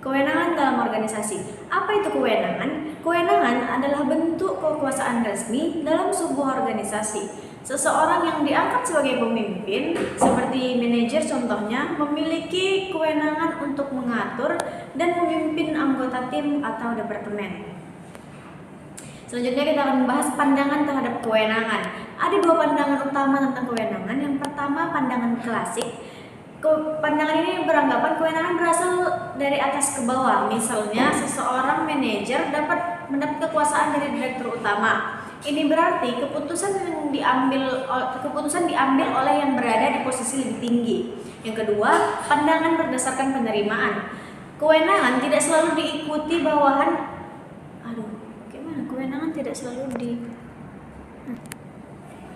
Kewenangan dalam organisasi. Apa itu kewenangan? Kewenangan adalah bentuk kekuasaan resmi dalam sebuah organisasi. Seseorang yang diangkat sebagai pemimpin, seperti manajer contohnya, memiliki kewenangan untuk mengatur dan memimpin anggota tim atau departemen. Selanjutnya kita akan membahas pandangan terhadap kewenangan. Ada dua pandangan utama tentang kewenangan. Yang pertama, pandangan klasik. Pandangan ini beranggapan kewenangan berasal dari atas ke bawah. Misalnya, seseorang manajer dapat mendapat kekuasaan dari direktur utama. Ini berarti keputusan diambil oleh yang berada di posisi lebih tinggi. Yang kedua, pandangan berdasarkan penerimaan. Kewenangan tidak selalu diikuti bawahan.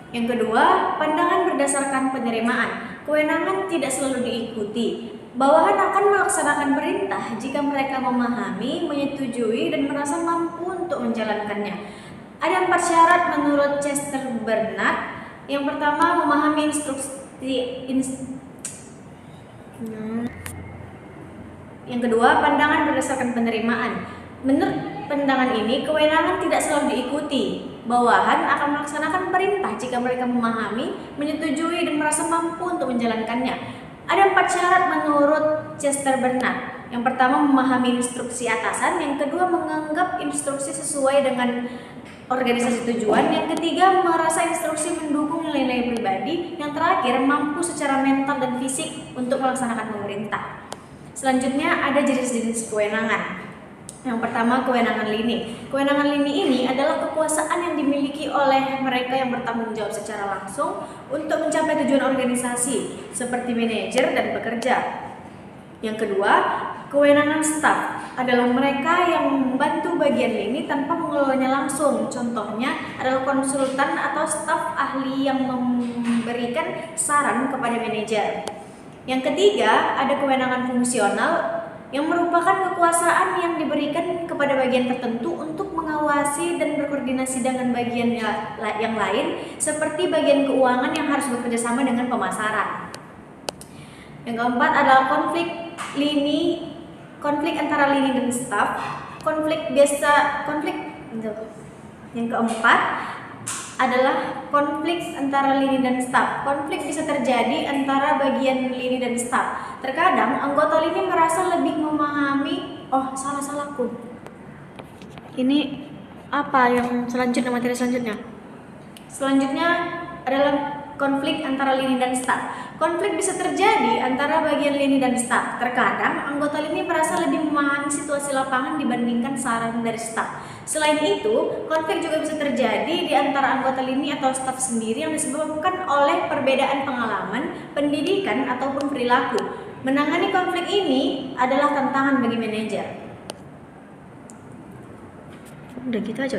Yang kedua, pandangan berdasarkan penerimaan. Kewenangan tidak selalu diikuti. Bawahan akan melaksanakan perintah jika mereka memahami, menyetujui, dan merasa mampu untuk menjalankannya. Ada 4 syarat menurut Chester Bernard. Yang pertama, memahami Yang kedua, pandangan berdasarkan penerimaan. Menurut pandangan ini, kewenangan tidak selalu diikuti. Bawahan akan melaksanakan perintah jika mereka memahami, menyetujui, dan merasa mampu untuk menjalankannya. Ada 4 syarat menurut Chester Bernard. Yang pertama, memahami instruksi atasan. Yang kedua, menganggap instruksi sesuai dengan organisasi tujuan. Yang ketiga, merasa instruksi mendukung nilai-nilai pribadi. Yang terakhir, mampu secara mental dan fisik untuk melaksanakan pemerintah. Selanjutnya, ada jenis-jenis kewenangan. Yang pertama, kewenangan lini. Kewenangan lini ini adalah kekuasaan yang dimiliki oleh mereka yang bertanggung jawab secara langsung untuk mencapai tujuan organisasi, seperti manajer dan pekerja. Yang kedua, kewenangan staf adalah mereka yang membantu bagian lini tanpa mengelolanya langsung. Contohnya adalah konsultan atau staf ahli yang memberikan saran kepada manajer. Yang ketiga, ada kewenangan fungsional yang merupakan kekuasaan yang diberikan kepada bagian tertentu untuk mengawasi dan berkoordinasi dengan bagian yang lain, seperti bagian keuangan yang harus bekerja sama dengan pemasaran. Yang keempat adalah konflik antara lini dan staf. Yang keempat adalah konflik antara lini dan staf. Konflik bisa terjadi antara bagian lini dan staf. Terkadang anggota lini merasa lebih memahami. Salahku. Ini apa yang selanjutnya, materi selanjutnya? Selanjutnya adalah konflik antara lini dan staf. Konflik bisa terjadi antara bagian lini dan staf. Terkadang anggota lini merasa lebih memahami situasi lapangan dibandingkan saran dari staf. Selain itu, konflik juga bisa terjadi di antara anggota lini atau staf sendiri yang disebabkan oleh perbedaan pengalaman, pendidikan, ataupun perilaku. Menangani konflik ini adalah tantangan bagi manajer. Udah gitu aja.